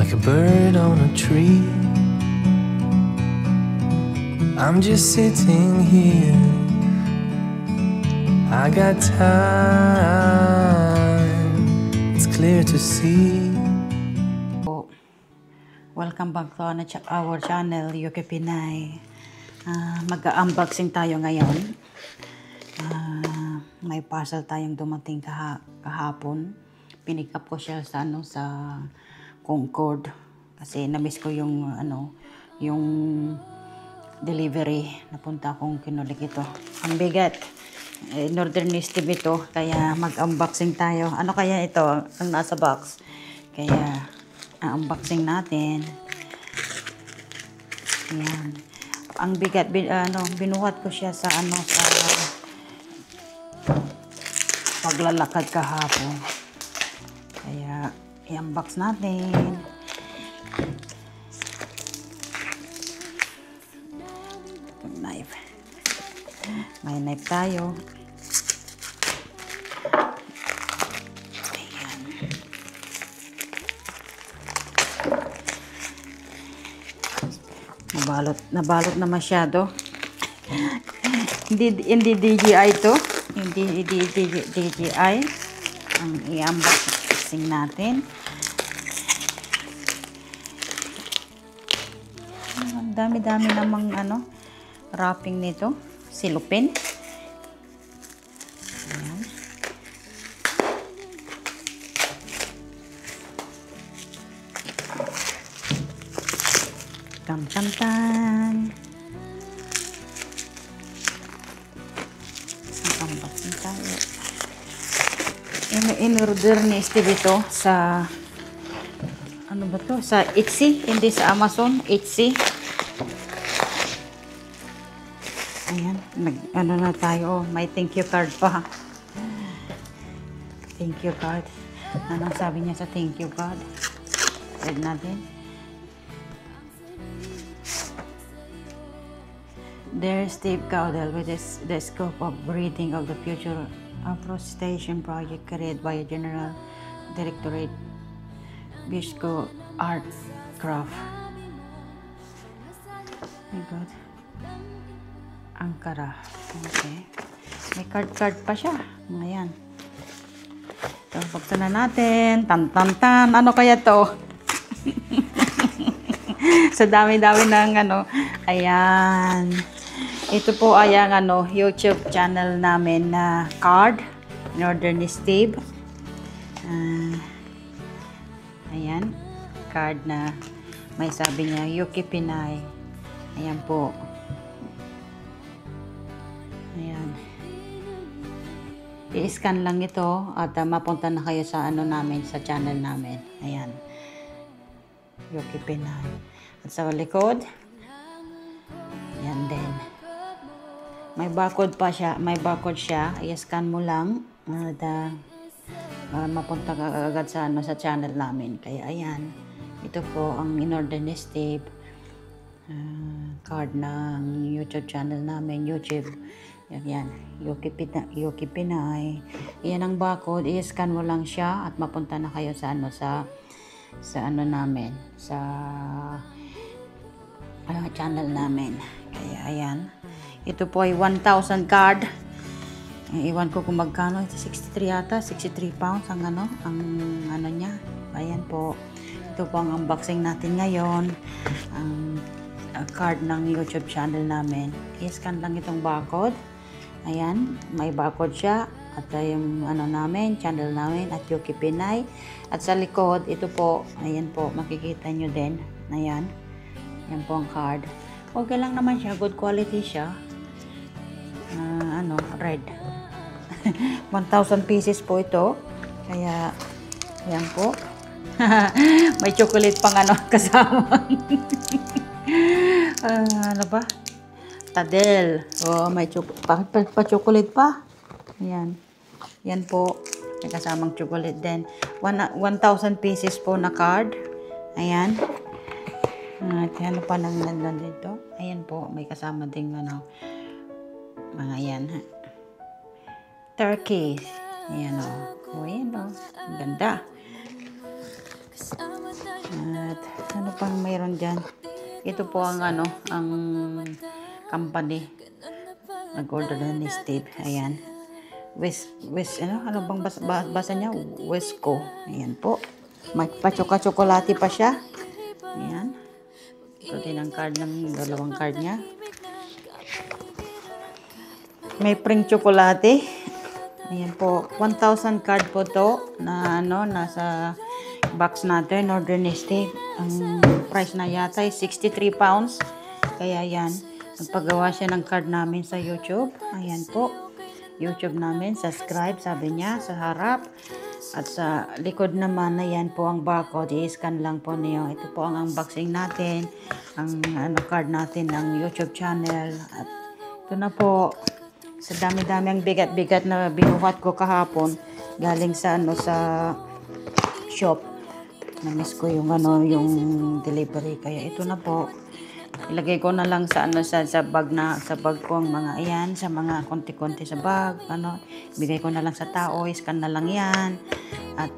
like a bird on a tree. I'm just sitting here, I got time, it's clear to see. Welcome back to our channel, Yuki Pinay. Mag-unboxing tayo ngayon. May parcel tayong dumating kahapon. Pinick up ko siya sa Concord kasi na-miss ko yung delivery. Napunta akong kinulik ito. Ang bigat. Northern Steve ito, kaya mag-unboxing tayo. Ano kaya ito ang nasa box? Kaya unboxing natin. Ayan. Ang bigat, binuhat ko siya sa paglalakad kahapon. Kaya i-unbox natin. Knife. May knife tayo. Ayan. Nabalot na masyado. Hindi DJI to. Hindi DJI. Ang i-unboxing natin. Ang dami-dami namang wrapping nito. Silupin. Ayan. Tam-tam-tam. Unboxing tayo. In-order ni Steve ito sa sa Etsy, hindi sa Amazon, Etsy. Ayan, na tayo, may thank you card pa. Thank you card. Anong sabi niya sa thank you card? Read natin. Dear Steve Caudle, with the scope of breathing of the future afforestation project carried by a General Directorate Bisco Art Craft. My God. Ankara. Okay. May card pa siya. Ayan. Ito, buksan na natin. Tan-tan-tan. Ano kaya to? Sa dami-dami ng Ayan. Ito po ay ang YouTube channel namin na card. Northern Steve. Ayan. Card na may sabi niya, Yuki Pinay. Ayan po. Ayan. I-scan lang ito at mapunta na kayo sa namin, sa channel namin. Ayan. Yuki Pinay. At sa likod, ayan din. May barcode pa siya. May barcode siya. I-scan mo lang. At mapunta ka agad sa channel namin. Kaya ayan. Ito po ang in-order ni Steve. Card ng YouTube channel namin. YouTube. Yan. Yuki Pinay. Yan ang barcode. I-scan mo lang siya at mapunta na kayo sa namin. Sa channel namin. Kaya ayan. Ito po ay 1,000 card. Iwan ko kung magkano. Ito 63 yata. 63 pounds ang niya. Ayan po. Ito po ang unboxing natin ngayon. Ang card ng YouTube channel namin. I-scan lang itong barcode. Ayan. May barcode siya. At yung namin, channel namin at Yuki Pinay. At sa likod, ito po. Ayan po. Makikita nyo din. Ayan. Yan po ang card. Okay lang naman siya. Good quality siya. Red. 1,000 pieces po ito. Kaya, yan po. May chocolate pang kasama. Ano ba? Tadel. Oh, may pa-chocolate pa. Yan. Yan po. May kasamang chocolate din. 1,000 pieces po na card. Ayan. At ano pa nang dito? Ayan po. May kasama ding mga yan. Turkey. Ayan o. O, ayan o. Ang ganda. At ano pang mayroon dyan? Ito po ang ano, ang company. Nag-order na ni Steve. Ayan. Ano bang basa niya? Wesco. Ayan po. May pa-chocolate pa siya. Ayan. Ito din ang card ng dalawang card niya. May pring chocolate. Ayan po. 1,000 card po to na ano, nasa box natin. Order ni Steve. Ang price na yata ay 63 pounds. Kaya yan. Nagpagawa siya ng card namin sa YouTube. Ayan po. YouTube namin. Subscribe, sabi niya, sa harap. At sa likod naman, ayan po ang barcode. I-scan lang po niyo. Ito po ang unboxing natin. Ang card natin ng YouTube channel. At ito na po. Sa dami-dami ang bigat-bigat na binuhat ko kahapon. Galing sa sa shop. Na-miss ko yung yung delivery. Kaya ito na po. Ilagay ko na lang sa sa bag ko ang mga ayan, sa mga konti-konti sa bag, bigay ko na lang sa tao, scan na lang 'yan. At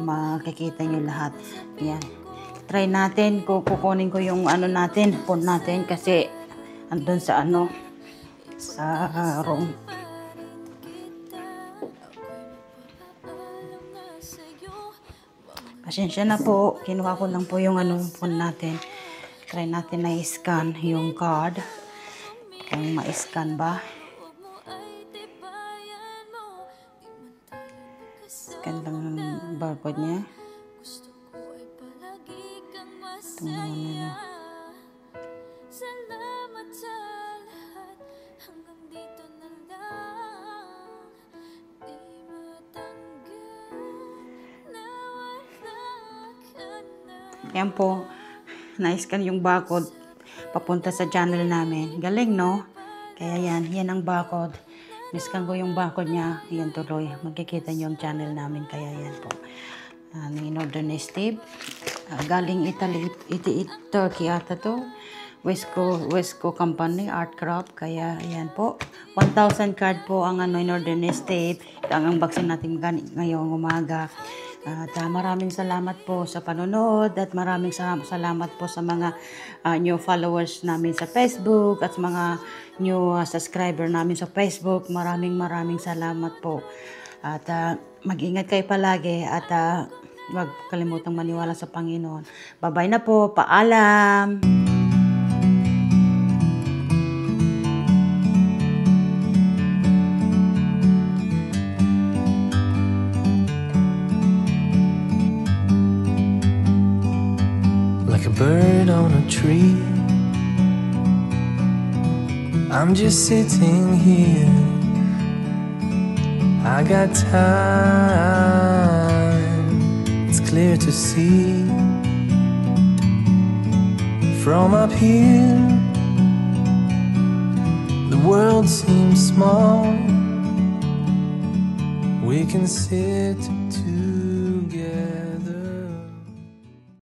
makikita niyo lahat. Ayan. Try natin kukunin ko yung natin, phone natin kasi andun sa sa room. Pasensya na po, kinuha ko lang po yung phone natin. Try natin na i-scan yung card. Kung ma-scan ba. Scan lang yung barcode niya. Ito naman Yan po. Na-scan yung barcode papunta sa channel namin. Galing, no? Kaya yan ang barcode. Na-scan ko yung barcode niya. Yan tuloy. Magkikita niyo yung channel namin. Kaya yan po. In-order ni Steve. Galing Italy, Turkey ata to. Wesco Company, Art Craft. Kaya yan po. 1,000 card po ang in-order ni Steve. Ito ang unboxing natin ngayong umaga. At maraming salamat po sa panonood at maraming salamat po sa mga new followers namin sa Facebook at mga new subscriber namin sa Facebook. Maraming salamat po. At mag-ingat kayo palagi at huwag kalimutang maniwala sa Panginoon. Bye-bye na po. Paalam! Like a bird on a tree, I'm just sitting here. I got time, it's clear to see. From up here, the world seems small. We can sit